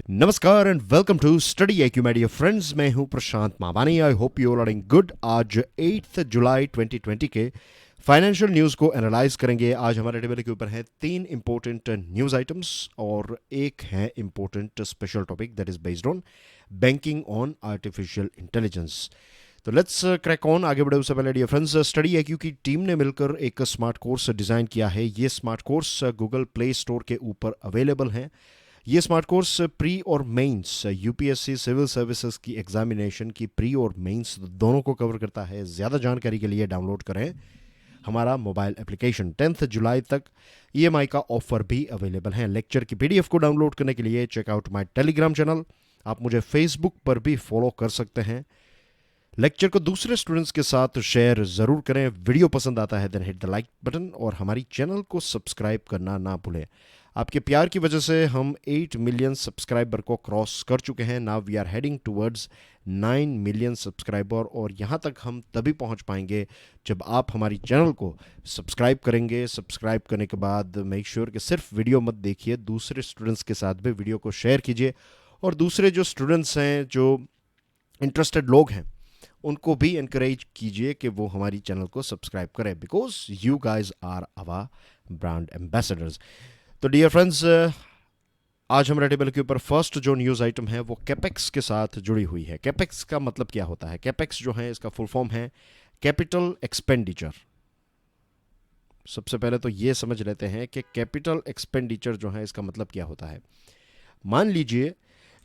नमस्कार and welcome to study IQ my dear friends. मैं हूं Prashant Mawani. I hope you are doing good. आज 8 जुलाई 2020 के फाइनेंशियल न्यूज़ को एनालाइज करेंगे। आज हमारे टेबल के ऊपर है 3 इंपॉर्टेंट न्यूज़ आइटम्स और एक है important special topic that is based on banking on artificial intelligence. तो लेट्स क्रैक ऑन। आगे बढ़े उससे पहले डियर फ्रेंड्स, स्टडी IQ की टीम ने मिलकर एक स्मार्ट कोर्स डिज़ाइन किया है। ये smart course Google play store के ऊपर अवेलेबल हैं। ये स्मार्ट कोर्स प्री और मेंस यूपीएससी सिविल सर्विसेज की एग्जामिनेशन की प्री और मेंस दोनों को कवर करता है। ज़्यादा जानकारी के लिए डाउनलोड करें हमारा मोबाइल एप्लीकेशन। 10 जुलाई तक EMI का ऑफर भी अवेलेबल है। लेक्चर की PDF को डाउनलोड करने के लिए चेकआउट माय टेलीग्राम चैनल। आप मुझे फेसबुक पर भी फॉलो कर सकते हैं। लेक्चर को दूसरे स्टूडेंट्स के साथ शेयर ज़रूर करें। वीडियो पसंद आता है then hit the like button और हमारी चैनल को सब्सक्राइब करना ना भूलें। आपके प्यार की वजह से हम 8 मिलियन सब्सक्राइबर को क्रॉस कर चुके हैं। Now we are heading towards 9 million subscriber और यहाँ तक हम तभी पहुँच पाएंगे जब आप हमारी चैनल को सब्सक्राइब करेंगे। सब्सक्राइब करने के बाद मेक श्योर कि सिर्फ वीडियो मत देखिए, दूसरे स्टूडेंट्स के साथ भी वीडियो को शेयर कीजिए और दूसरे जो स्टूडेंट्स हैं, जो इंटरेस्टेड लोग हैं, उनको भी इनकरेज कीजिए कि वो हमारी चैनल को सब्सक्राइब करें because you guys are our brand ambassadors. तो डियर फ्रेंड्स, आज हमारे टेबल के ऊपर फर्स्ट जो न्यूज़ आइटम है वो कैपेक्स के साथ जुड़ी हुई है। कैपेक्स का मतलब क्या होता है? कैपेक्स जो है इसका फुल फॉर्म है कैपिटल एक्सपेंडिचर। सबसे पहले तो ये समझ लेते हैं कि कैपिटल एक्सपेंडिचर जो है इसका मतलब क्या होता है। मान लीजिए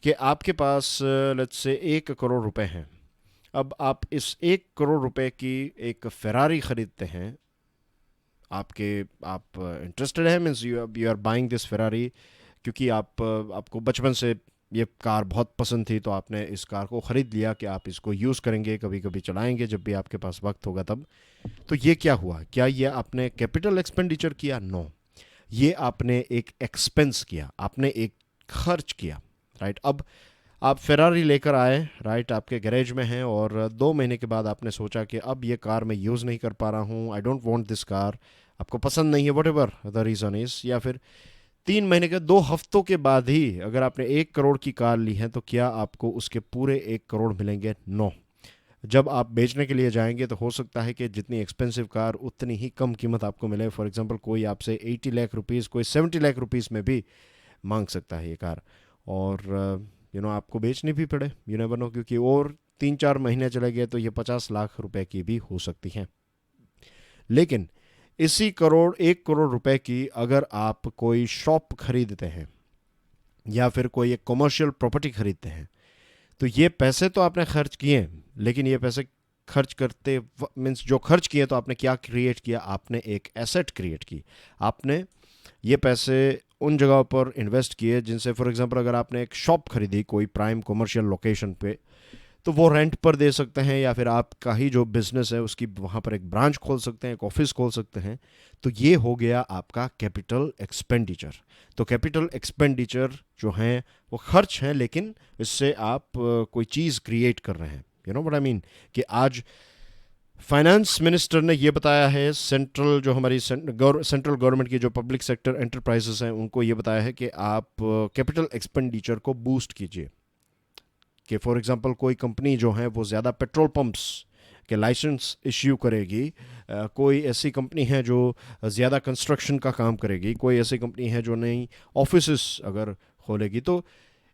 कि आपके पास लेट्स से 1 करोड़ रुपए हैं। अब आप इस 1 करोड़ रुपए की एक फेरारी खरीदते हैं। आप इंटरेस्टेड है, means you are buying this Ferrari क्योंकि आपको बचपन से ये कार बहुत पसंद थी, तो आपने इस कार को ख़रीद लिया कि आप इसको यूज़ करेंगे, कभी कभी चलाएंगे जब भी आपके पास वक्त होगा तब। तो ये क्या हुआ? क्या ये आपने कैपिटल एक्सपेंडिचर किया? नो, ये आपने एक एक्सपेंस किया, आपने एक खर्च किया। राइट, अब आप फेरारी लेकर आए, राइट, आपके गैरेज में हैं और 2 महीने के बाद आपने सोचा कि अब ये कार मैं यूज़ नहीं कर पा रहा हूँ, I don't want this car, आपको पसंद नहीं है, what ever the reason is. या फिर 3 महीने के 2 हफ्तों के बाद ही अगर आपने 1 करोड़ की कार ली है तो क्या आपको उसके पूरे 1 करोड़ मिलेंगे? नो। जब आप बेचने के लिए जाएंगे तो हो सकता है कि जितनी एक्सपेंसिव कार उतनी ही कम कीमत आपको मिले। फॉर एग्जांपल कोई आपसे 80 लाख रुपीज़, कोई 70 लाख रुपीज़ में भी मांग सकता है ये कार और आपको बेचनी भी पड़े, यू नेवर नो, क्योंकि और 3-4 महीने चले गए तो ये 50 लाख रुपए की भी हो सकती हैं। लेकिन इसी 1 करोड़ रुपए की अगर आप कोई शॉप खरीदते हैं या फिर कोई एक कमर्शियल प्रॉपर्टी खरीदते हैं तो ये पैसे तो आपने खर्च किए, लेकिन ये पैसे खर्च करते मीन्स जो खर्च किए तो आपने क्या क्रिएट किया? आपने एक एसेट क्रिएट की। आपने ये पैसे उन जगहों पर इन्वेस्ट किए जिनसे, फॉर एग्जांपल, अगर आपने एक शॉप खरीदी कोई प्राइम कमर्शियल लोकेशन पे तो वो रेंट पर दे सकते हैं, या फिर आपका ही जो बिजनेस है उसकी वहाँ पर एक ब्रांच खोल सकते हैं, एक ऑफिस खोल सकते हैं। तो ये हो गया आपका कैपिटल एक्सपेंडिचर। तो कैपिटल एक्सपेंडिचर जो हैं वो खर्च हैं, लेकिन इससे आप कोई चीज़ क्रिएट कर रहे हैं। You know what I mean, कि आज फाइनेंस मिनिस्टर ने ये बताया है, सेंट्रल जो हमारी सेंट्रल गवर्नमेंट की जो पब्लिक सेक्टर एंटरप्राइजेस हैं उनको ये बताया है कि आप कैपिटल एक्सपेंडिचर को बूस्ट कीजिए। कि फॉर एग्जांपल कोई कंपनी जो है वो ज़्यादा पेट्रोल पंप्स के लाइसेंस इश्यू करेगी, कोई ऐसी कंपनी है जो ज़्यादा कंस्ट्रक्शन का काम करेगी, कोई ऐसी कंपनी है जो नई ऑफिस अगर खोलेगी, तो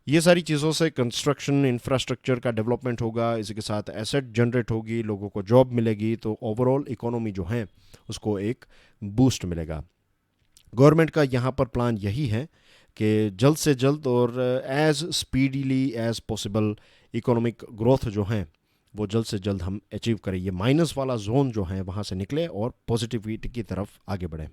ये सारी चीज़ों से कंस्ट्रक्शन इंफ्रास्ट्रक्चर का डेवलपमेंट होगा, इसी के साथ एसेट जनरेट होगी, लोगों को जॉब मिलेगी, तो ओवरऑल इकोनॉमी जो है उसको एक बूस्ट मिलेगा। गवर्नमेंट का यहाँ पर प्लान यही है कि जल्द से जल्द और as speedily as possible economic growth जो है वो जल्द से जल्द हम अचीव करें, ये माइनस वाला जोन जो है वहाँ से निकले और पॉजिटिविटी की तरफ आगे बढ़े।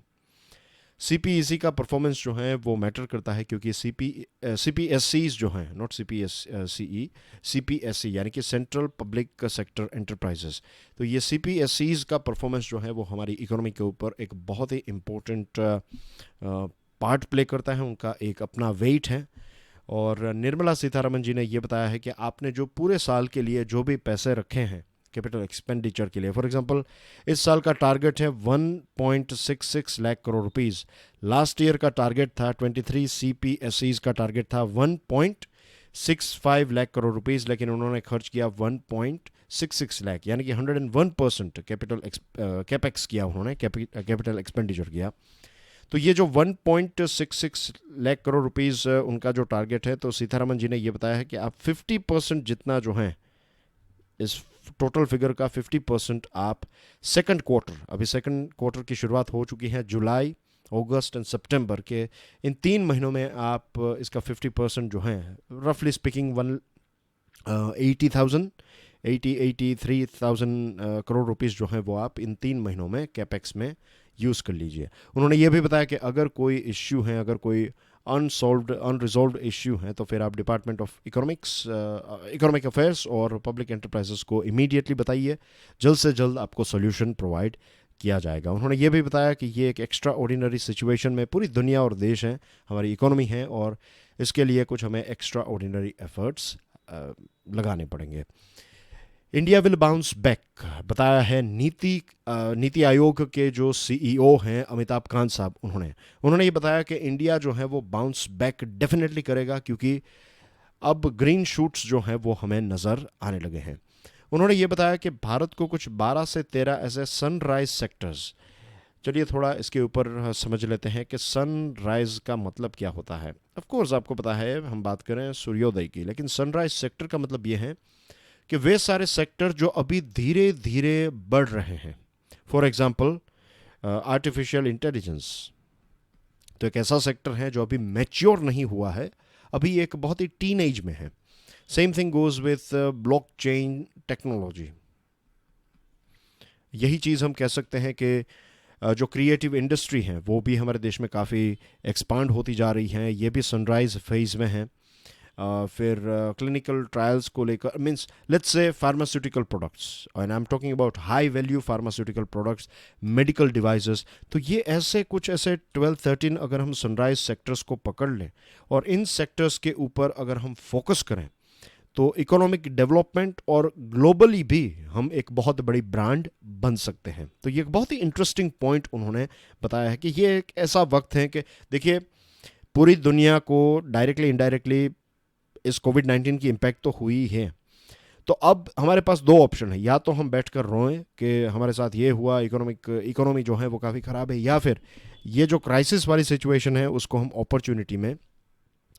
CPEC का परफॉर्मेंस जो है वो मैटर करता है, क्योंकि CPSCs जो हैं, नॉट CPSCE, CPSC यानी कि सेंट्रल पब्लिक सेक्टर एंटरप्राइजेस, तो ये CPSCs का परफॉर्मेंस जो है वो हमारी इकोनॉमी के ऊपर एक बहुत ही इम्पोर्टेंट पार्ट प्ले करता है, उनका एक अपना वेट है। और निर्मला सीतारमन जी ने ये बताया है कि आपने जो पूरे साल के लिए जो भी पैसे रखे हैं कैपिटल एक्सपेंडिचर के लिए, फॉर एग्जांपल इस साल का टारगेट है 1.66 lakh crore rupees. Last year का टारगेट था 23 CPSCs का टारगेट था 1.65 लाख करोड़ रुपीस, लेकिन उन्होंने खर्च किया 1.66 लाख, यानी कि 101% कैपेक्स किया उन्होंने, कैपिटल एक्सपेंडिचर किया। तो ये जो 1.66 लाख करोड़ रुपीस उनका जो टारगेट है, तो सीतारमन जी ने ये बताया है कि आप 50% जितना जो है इस टोटल फिगर का 50% आप सेकंड क्वार्टर, अभी सेकंड क्वार्टर की शुरुआत हो चुकी है, जुलाई, अगस्त एंड सितंबर के इन 3 महीनों में आप इसका 50% जो है, रफली स्पीकिंग 83,000 करोड़ रुपीस जो है वो आप इन 3 महीनों में कैपेक्स में यूज़ कर लीजिए। उन्होंने ये भी बताया कि अगर कोई इश्यू है, अगर कोई अनरिजॉल्व्ड इश्यू है, तो फिर आप डिपार्टमेंट ऑफ इकोनॉमिक अफेयर्स और पब्लिक एंटरप्राइजेस को इमीडिएटली बताइए, जल्द से जल्द आपको सोल्यूशन प्रोवाइड किया जाएगा। उन्होंने ये भी बताया कि ये एक एक्स्ट्रा ऑर्डिनरी सिचुएशन में पूरी दुनिया और देश हैं, हमारी इकोनॉमी है, और इसके लिए कुछ हमें एक्स्ट्रा ऑर्डिनरी एफर्ट्स लगाने पड़ेंगे। इंडिया विल बाउंस बैक, बताया है नीति आयोग के जो सीईओ हैं अमिताभ कांत साहब, उन्होंने ये बताया कि इंडिया जो है वो बाउंस बैक डेफिनेटली करेगा, क्योंकि अब ग्रीन शूट्स जो हैं वो हमें नज़र आने लगे हैं। उन्होंने ये बताया कि भारत को कुछ 12 से 13 ऐसे सनराइज सेक्टर्स, चलिए थोड़ा इसके ऊपर समझ लेते हैं कि सनराइज का मतलब क्या होता है। ऑफ कोर्स आपको पता है हम बात करें सूर्योदय की, लेकिन सनराइज सेक्टर का मतलब ये है कि वे सारे सेक्टर जो अभी धीरे धीरे बढ़ रहे हैं। फॉर एग्जांपल आर्टिफिशियल इंटेलिजेंस तो एक ऐसा सेक्टर है जो अभी मैच्योर नहीं हुआ है, अभी एक बहुत ही टीनेज में है। Same thing goes with blockchain technology. यही चीज़ हम कह सकते हैं कि जो क्रिएटिव इंडस्ट्री है वो भी हमारे देश में काफ़ी एक्सपांड होती जा रही हैं, ये भी सनराइज फेज में है। फिर क्लिनिकल ट्रायल्स को लेकर, means let's say pharmaceutical products, and I am talking about high value pharmaceutical products, medical devices, तो ये ऐसे 12-13 अगर हम सनराइज सेक्टर्स को पकड़ लें और इन सेक्टर्स के ऊपर अगर हम फोकस करें, तो इकोनॉमिक डेवलपमेंट और ग्लोबली भी हम एक बहुत बड़ी ब्रांड बन सकते हैं। तो ये एक बहुत ही इंटरेस्टिंग पॉइंट उन्होंने बताया है कि ये एक ऐसा वक्त है कि देखिए पूरी दुनिया को डायरेक्टली इनडायरेक्टली इस कोविड-19 की इम्पैक्ट तो हुई है। तो अब हमारे पास 2 ऑप्शन है, या तो हम बैठकर रोएं कि हमारे साथ ये हुआ, इकोनॉमी जो है वो काफ़ी ख़राब है, या फिर ये जो क्राइसिस वाली सिचुएशन है उसको हम अपॉर्चुनिटी में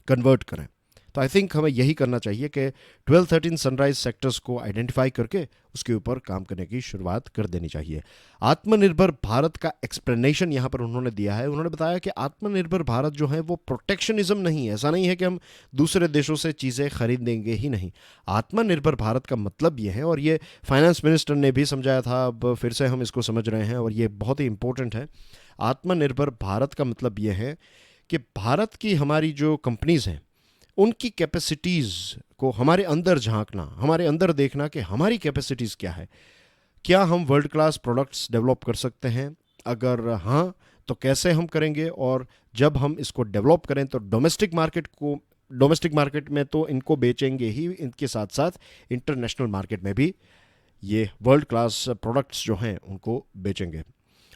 कन्वर्ट करें। तो आई थिंक हमें यही करना चाहिए कि 12-13 सनराइज सेक्टर्स को आइडेंटिफाई करके उसके ऊपर काम करने की शुरुआत कर देनी चाहिए। आत्मनिर्भर भारत का एक्सप्लेनेशन यहाँ पर उन्होंने दिया है। उन्होंने बताया कि आत्मनिर्भर भारत जो है वो प्रोटेक्शनिज्म नहीं है, ऐसा नहीं है कि हम दूसरे देशों से चीज़ें खरीदेंगे ही नहीं। आत्मनिर्भर भारत का मतलब ये है, और ये फाइनेंस मिनिस्टर ने भी समझाया था, अब फिर से हम इसको समझ रहे हैं और ये बहुत ही इंपॉर्टेंट है। आत्मनिर्भर भारत का मतलब ये है कि भारत की हमारी जो कंपनीज़ हैं उनकी कैपेसिटीज़ को हमारे अंदर झांकना, हमारे अंदर देखना कि हमारी कैपेसिटीज़ क्या है, क्या हम वर्ल्ड क्लास प्रोडक्ट्स डेवलप कर सकते हैं, अगर हाँ तो कैसे हम करेंगे, और जब हम इसको डेवलप करें तो डोमेस्टिक मार्केट में तो इनको बेचेंगे ही, इनके साथ साथ इंटरनेशनल मार्केट में भी ये वर्ल्ड क्लास प्रोडक्ट्स जो हैं उनको बेचेंगे।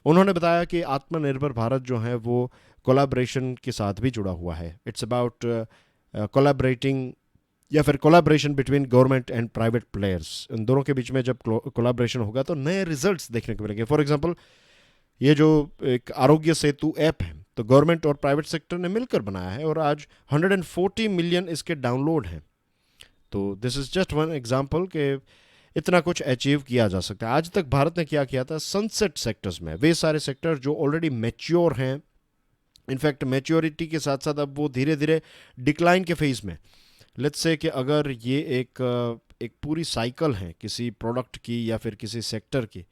उन्होंने बताया कि आत्मनिर्भर भारत जो है वो कोलैबोरेशन के साथ भी जुड़ा हुआ है। इट्स अबाउट कोलैबोरेटिंग या फिर collaboration between government and private players. इन दोनों के बीच में जब कोलैबोरेशन होगा तो नए रिजल्ट्स देखने को मिलेंगे। फॉर एग्जांपल ये जो एक आरोग्य सेतु ऐप है तो गवर्नमेंट और प्राइवेट सेक्टर ने मिलकर बनाया है और आज 140 मिलियन इसके डाउनलोड हैं। तो this is just one example कि इतना कुछ अचीव किया जा सकता है। आज तक भारत ने क्या किया था, सनसेट सेक्टर्स में, वे सारे सेक्टर जो ऑलरेडी मैच्योर हैं, इनफैक्ट मैच्योरिटी के साथ साथ अब वो धीरे धीरे डिक्लाइन के फेज़ में, लेट्स से कि अगर ये एक पूरी साइकिल है किसी प्रोडक्ट की या फिर किसी सेक्टर की,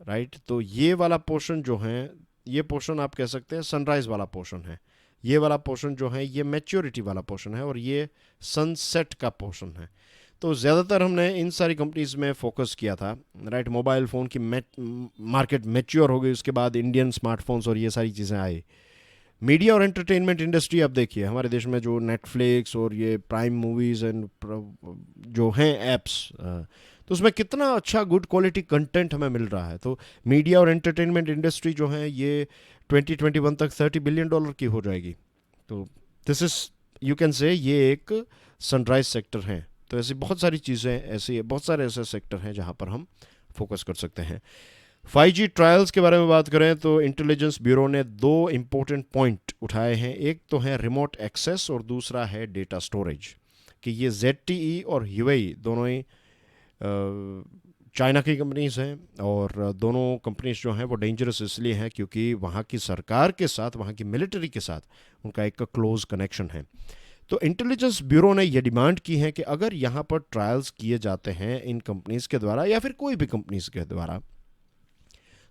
राइट, तो ये वाला पोर्शन जो है, ये पोर्शन आप कह सकते हैं सनराइज वाला पोर्शन है, ये वाला पोर्शन जो है ये मैच्योरिटी वाला पोर्शन है और ये सनसेट का पोर्शन है। तो ज़्यादातर हमने इन सारी कंपनीज़ में फोकस किया था, राइट। मोबाइल फ़ोन की मार्केट मैच्योर हो गई, उसके बाद इंडियन स्मार्टफोन्स और ये सारी चीज़ें आई। मीडिया और एंटरटेनमेंट इंडस्ट्री आप देखिए हमारे देश में जो नेटफ्लिक्स और ये प्राइम मूवीज़ एंड जो हैं ऐप्स, तो उसमें कितना अच्छा गुड क्वालिटी कंटेंट हमें मिल रहा है। तो मीडिया और एंटरटेनमेंट इंडस्ट्री जो है ये 2021 तक $30 बिलियन की हो जाएगी। तो this is, you can say, ये एक सनराइज सेक्टर हैं। तो ऐसी बहुत सारी चीज़ें, ऐसी बहुत सारे ऐसे सेक्टर हैं जहाँ पर हम फोकस कर सकते हैं। 5G ट्रायल्स के बारे में बात करें तो इंटेलिजेंस ब्यूरो ने 2 इम्पोर्टेंट पॉइंट उठाए हैं। एक तो है रिमोट एक्सेस और दूसरा है डेटा स्टोरेज, कि ये ZTE और यूएई दोनों ही चाइना की कंपनीज हैं, और दोनों कंपनीज जो हैं वो डेंजरस इसलिए हैं क्योंकि वहाँ की सरकार के साथ, वहाँ की मिलिट्री के साथ उनका एक क्लोज कनेक्शन है। तो इंटेलिजेंस ब्यूरो ने यह डिमांड की है कि अगर यहाँ पर ट्रायल्स किए जाते हैं इन कंपनीज के द्वारा या फिर कोई भी कंपनीज के द्वारा,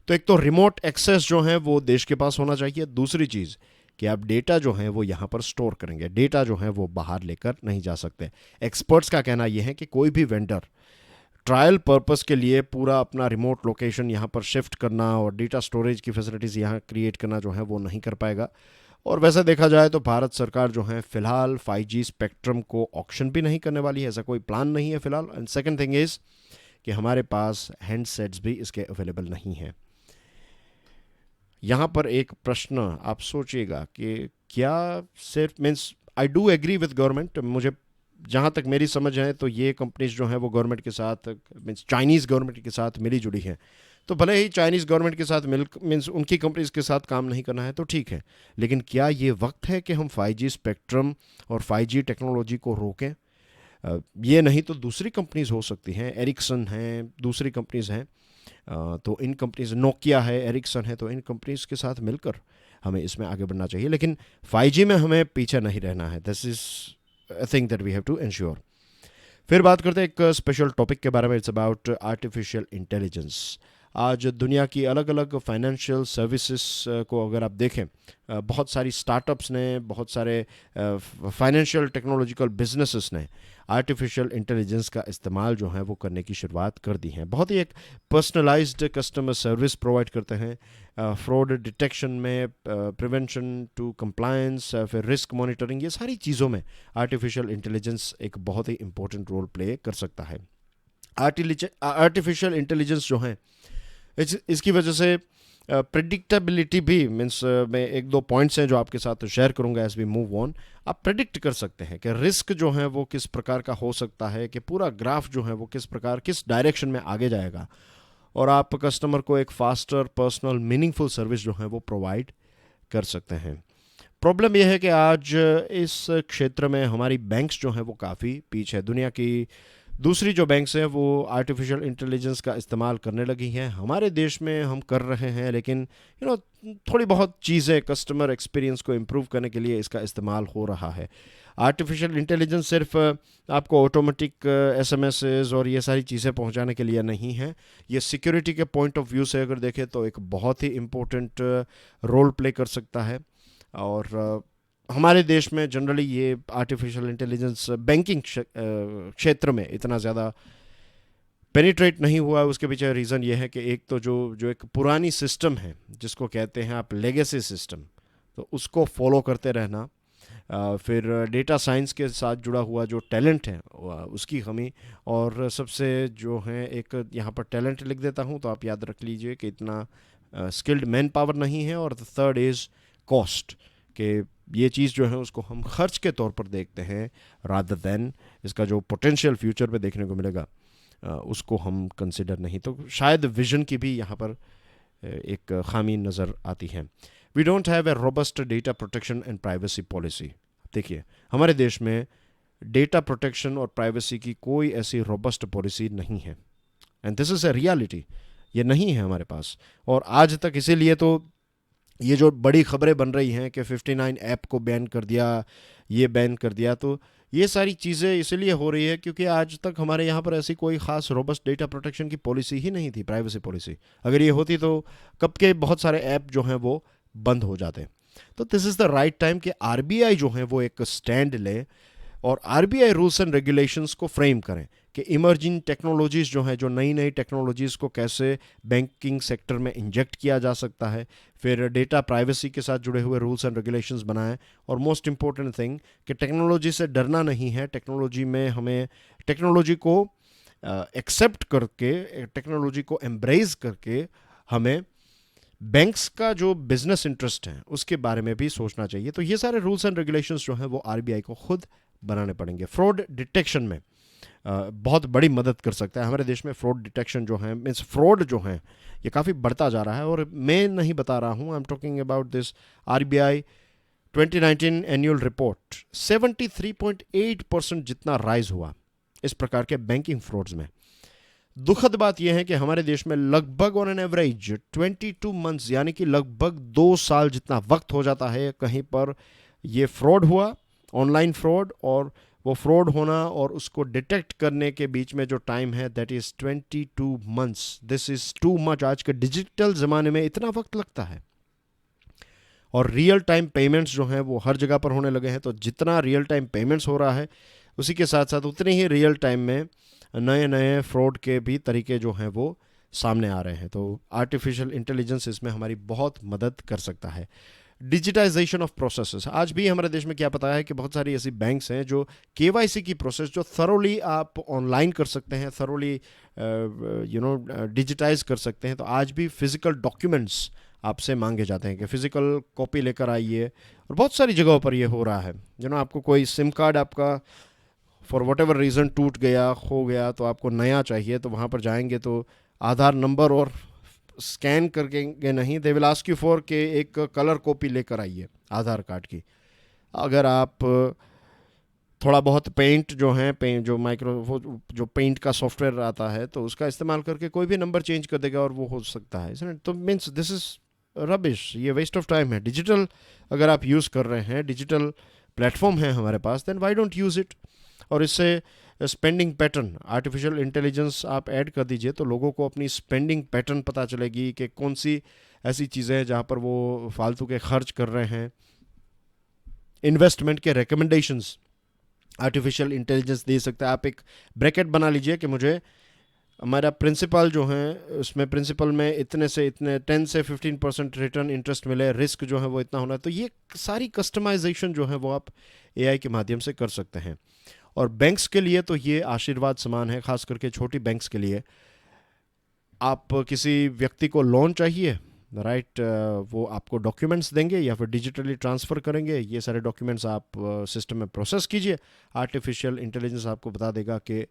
तो एक तो रिमोट एक्सेस जो है वो देश के पास होना चाहिए। दूसरी चीज़ कि आप डेटा जो है वो यहाँ पर स्टोर करेंगे, डेटा जो है वो बाहर लेकर नहीं जा सकते। एक्सपर्ट्स का कहना यह है कि कोई भी वेंडर ट्रायल पर्पस के लिए पूरा अपना रिमोट लोकेशन यहाँ पर शिफ्ट करना और डेटा स्टोरेज की फैसिलिटीज़ यहाँ क्रिएट करना जो है वो नहीं कर पाएगा। और वैसे देखा जाए तो भारत सरकार जो है फिलहाल 5G स्पेक्ट्रम को ऑक्शन भी नहीं करने वाली है, ऐसा कोई प्लान नहीं है फिलहाल। एंड सेकंड थिंग इज़ कि हमारे पास हैंडसेट्स भी इसके अवेलेबल नहीं हैं। यहाँ पर एक प्रश्न आप सोचिएगा कि क्या सिर्फ means I do agree with government, मुझे जहाँ तक मेरी समझ है तो ये कंपनीज जो हैं वो गवर्नमेंट के साथ, मीन्स चाइनीज़ गवर्नमेंट के साथ मिली जुड़ी हैं। तो भले ही चाइनीज़ गवर्नमेंट के साथ मीन्स उनकी कंपनीज के साथ काम नहीं करना है तो ठीक है, लेकिन क्या ये वक्त है कि हम 5G स्पेक्ट्रम और 5G टेक्नोलॉजी को रोकें? ये नहीं तो दूसरी कंपनीज हो सकती हैं, एरिक्सन हैं, दूसरी कंपनीज हैं। तो इन कंपनीज, नोकिया है, एरिक्सन है, तो इन कंपनीज के साथ मिलकर हमें इसमें आगे बढ़ना चाहिए, लेकिन 5G में हमें पीछे नहीं रहना है। This is a thing that we have to ensure. फिर बात करते हैं एक स्पेशल टॉपिक के बारे में, इट्स अबाउट आर्टिफिशियल इंटेलिजेंस। आज दुनिया की अलग अलग फाइनेंशियल सर्विसेज को अगर आप देखें, बहुत सारी स्टार्टअप्स ने, बहुत सारे फाइनेंशियल टेक्नोलॉजिकल बिजनेसेस ने आर्टिफिशियल इंटेलिजेंस का इस्तेमाल जो है वो करने की शुरुआत कर दी है। बहुत ही एक पर्सनलाइज्ड कस्टमर सर्विस प्रोवाइड करते हैं, फ्रॉड डिटेक्शन में, प्रिवेंशन टू कंप्लायंस, फिर रिस्क मॉनिटरिंग, ये सारी चीज़ों में आर्टिफिशियल इंटेलिजेंस एक बहुत ही इंपॉर्टेंट रोल प्ले कर सकता है। आर्टिफिशियल इंटेलिजेंस जो है इसकी वजह से प्रिडिक्टेबिलिटी भी, मीन्स मैं एक दो पॉइंट्स हैं जो आपके साथ शेयर करूंगा एज वी मूव ऑन। आप प्रेडिक्ट कर सकते हैं कि रिस्क जो है वो किस प्रकार का हो सकता है, कि पूरा ग्राफ जो है वो किस डायरेक्शन में आगे जाएगा, और आप कस्टमर को एक फास्टर, पर्सनल, मीनिंगफुल सर्विस जो है वो प्रोवाइड कर सकते हैं। प्रॉब्लम यह है कि आज इस क्षेत्र में हमारी बैंक्स जो हैं वो काफ़ी पीछे है। दुनिया की दूसरी जो बैंक्स हैं वो आर्टिफिशियल इंटेलिजेंस का इस्तेमाल करने लगी हैं। हमारे देश में हम कर रहे हैं, लेकिन थोड़ी बहुत चीज़ें कस्टमर एक्सपीरियंस को इम्प्रूव करने के लिए इसका इस्तेमाल हो रहा है। आर्टिफिशियल इंटेलिजेंस सिर्फ आपको ऑटोमेटिक एसएमएसेस और ये सारी चीज़ें पहुंचाने के लिए नहीं है, ये सिक्योरिटी के पॉइंट ऑफ व्यू से अगर देखें तो एक बहुत ही इम्पोर्टेंट रोल प्ले कर सकता है। और हमारे देश में जनरली ये आर्टिफिशियल इंटेलिजेंस बैंकिंग क्षेत्र में इतना ज़्यादा पेनिट्रेट नहीं हुआ है। उसके पीछे रीज़न ये है कि एक तो जो एक पुरानी सिस्टम है जिसको कहते हैं आप लेगेसी सिस्टम, तो उसको फॉलो करते रहना, फिर डेटा साइंस के साथ जुड़ा हुआ जो टैलेंट है उसकी कमी, और सबसे जो है एक यहाँ पर टैलेंट लिख देता हूँ तो आप याद रख लीजिए कि इतना स्किल्ड मैन पावर नहीं है, और थर्ड इज़ कॉस्ट, कि ये चीज़ जो है उसको हम खर्च के तौर पर देखते हैं रादर देन इसका जो पोटेंशियल फ्यूचर पे देखने को मिलेगा उसको हम कंसिडर नहीं। तो शायद विजन की भी यहाँ पर एक खामी नज़र आती है। We don't have a robust data protection and privacy policy. देखिए हमारे देश में डेटा प्रोटेक्शन और प्राइवेसी की कोई ऐसी रोबस्ट पॉलिसी नहीं है, and this is a reality, ये नहीं है हमारे पास। और आज तक इसीलिए तो ये जो बड़ी खबरें बन रही हैं कि 59 ऐप को बैन कर दिया, ये बैन कर दिया, तो ये सारी चीज़ें इसलिए हो रही है क्योंकि आज तक हमारे यहाँ पर ऐसी कोई ख़ास रोबस्ट डेटा प्रोटेक्शन की पॉलिसी ही नहीं थी, प्राइवेसी पॉलिसी। अगर ये होती तो कब के बहुत सारे ऐप जो हैं वो बंद हो जाते। तो this is the right time कि आरबीआई जो है वो एक स्टैंड ले और आरबीआई रूल्स एंड रेगुलेशंस को फ्रेम करें कि इमर्जिंग टेक्नोलॉजीज़ जो हैं, जो नई नई टेक्नोलॉजीज़ को कैसे बैंकिंग सेक्टर में इंजेक्ट किया जा सकता है, फिर डेटा प्राइवेसी के साथ जुड़े हुए रूल्स एंड रेगुलेशंस बनाएं, और मोस्ट इम्पॉर्टेंट थिंग कि टेक्नोलॉजी से डरना नहीं है, टेक्नोलॉजी में हमें टेक्नोलॉजी को एक्सेप्ट करके, टेक्नोलॉजी को एम्ब्रेस करके हमें बैंक्स का जो बिजनेस इंटरेस्ट है उसके बारे में भी सोचना चाहिए। तो ये सारे रूल्स एंड रेगुलेशंस जो हैं वो आरबीआई को खुद बनाने पड़ेंगे। फ्रॉड डिटेक्शन में बहुत बड़ी मदद कर सकता है। हमारे देश में फ्रॉड डिटेक्शन जो है, मीन्स फ्रॉड जो है ये काफ़ी बढ़ता जा रहा है, और मैं नहीं बता रहा हूँ, I am talking about this RBI 2019 annual report. 73.8% जितना राइज हुआ इस प्रकार के बैंकिंग फ्रॉड्स में। दुखद बात यह है कि हमारे देश में लगभग ऑन एन एवरेज 22 मंथ्स, यानी कि लगभग 2 साल जितना वक्त हो जाता है कहीं पर ये फ्रॉड हुआ, ऑनलाइन फ्रॉड, और वो फ्रॉड होना और उसको डिटेक्ट करने के बीच में जो टाइम है that is 22 months. This is too much. आज के डिजिटल ज़माने में इतना वक्त लगता है। और रियल टाइम पेमेंट्स जो हैं वो हर जगह पर होने लगे हैं, तो जितना रियल टाइम पेमेंट्स हो रहा है उसी के साथ साथ उतने ही रियल टाइम में नए नए फ्रॉड के भी तरीके जो हैं वो सामने आ रहे हैं। तो आर्टिफिशियल इंटेलिजेंस इसमें हमारी बहुत मदद कर सकता है। डिजिटाइजेशन ऑफ प्रोसेसेस, आज भी हमारे देश में क्या पता है कि बहुत सारी ऐसी बैंक्स हैं जो KYC की प्रोसेस जो थरोली आप ऑनलाइन कर सकते हैं, थरोली डिजिटाइज कर सकते हैं। तो आज भी फिजिकल डॉक्यूमेंट्स आपसे मांगे जाते हैं कि फिजिकल कॉपी लेकर आइए, और बहुत सारी जगहों पर ये हो रहा है। आपको कोई सिम कार्ड आपका फॉर वट एवर रीज़न टूट गया, खो गया, तो आपको नया चाहिए, तो वहाँ पर जाएंगे तो आधार नंबर और स्कैन करके नहीं, they will ask you for के एक कलर कॉपी लेकर आइए आधार कार्ड की। अगर आप थोड़ा बहुत पेंट जो है, पेंट जो जो पेंट का सॉफ्टवेयर आता है, तो उसका इस्तेमाल करके कोई भी नंबर चेंज कर देगा और वो हो सकता है। तो मीन्स दिस इज़ रबिश, ये वेस्ट ऑफ टाइम है। डिजिटल अगर आप यूज़ कर रहे हैं, डिजिटल प्लेटफॉर्म है हमारे पास, then why don't use it. और इससे स्पेंडिंग पैटर्न, आर्टिफिशियल इंटेलिजेंस आप ऐड कर दीजिए तो लोगों को अपनी स्पेंडिंग पैटर्न पता चलेगी कि कौन सी ऐसी चीज़ें हैं जहाँ पर वो फालतू के खर्च कर रहे हैं। इन्वेस्टमेंट के रिकमेंडेशंस आर्टिफिशियल इंटेलिजेंस दे सकता है। आप एक ब्रैकेट बना लीजिए कि मुझे हमारा प्रिंसिपल जो है उसमें प्रिंसिपल में इतने से इतने 10 से 15% रिटर्न इंटरेस्ट मिले, रिस्क जो है वो इतना होना है। तो ये सारी कस्टमाइजेशन जो है वो आप AI के माध्यम से कर सकते हैं। और बैंक्स के लिए तो ये आशीर्वाद समान है, खास करके छोटी बैंक्स के लिए। आप किसी व्यक्ति को लोन चाहिए, राइट, वो आपको डॉक्यूमेंट्स देंगे या फिर डिजिटली ट्रांसफ़र करेंगे। ये सारे डॉक्यूमेंट्स आप सिस्टम में प्रोसेस कीजिए, आर्टिफिशियल इंटेलिजेंस आपको बता देगा कि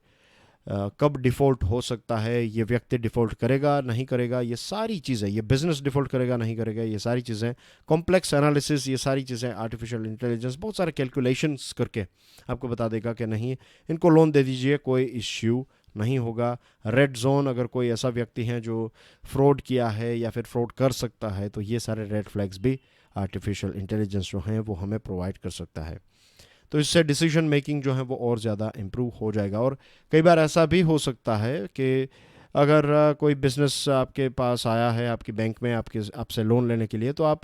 कब डिफ़ॉल्ट हो सकता है, ये व्यक्ति डिफ़ॉल्ट करेगा नहीं करेगा, ये सारी चीज़ें, ये बिज़नेस डिफ़ॉल्ट करेगा नहीं करेगा, ये सारी चीज़ें, कॉम्प्लेक्स एनालिसिस, ये सारी चीज़ें आर्टिफिशियल इंटेलिजेंस बहुत सारे कैलकुलेशंस करके आपको बता देगा कि नहीं, इनको लोन दे दीजिए, कोई इश्यू नहीं होगा। रेड जोन, अगर कोई ऐसा व्यक्ति है जो फ्रॉड किया है या फिर फ्रॉड कर सकता है, तो ये सारे रेड फ्लैग्स भी आर्टिफिशियल इंटेलिजेंस जो हैं वो हमें प्रोवाइड कर सकता है। तो इससे डिसीजन मेकिंग जो है वो और ज़्यादा इम्प्रूव हो जाएगा। और कई बार ऐसा भी हो सकता है कि अगर कोई बिज़नेस आपके पास आया है आपकी बैंक में आपसे लोन लेने के लिए, तो आप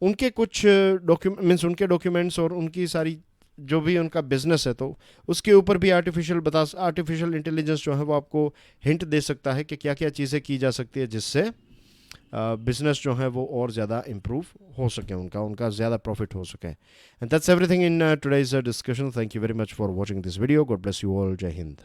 उनके कुछ उनके डॉक्यूमेंट्स और उनकी सारी जो भी उनका बिजनेस है, तो उसके ऊपर भी आर्टिफिशियल इंटेलिजेंस जो है वो आपको हिंट दे सकता है कि क्या क्या चीज़ें की जा सकती है जिससे बिजनेस जो है वो और ज़्यादा इम्प्रूव हो सके, उनका ज़्यादा प्रॉफिट हो सके। And that's everything in today's discussion. Thank you very much for watching this video. God bless you all. जय हिंद।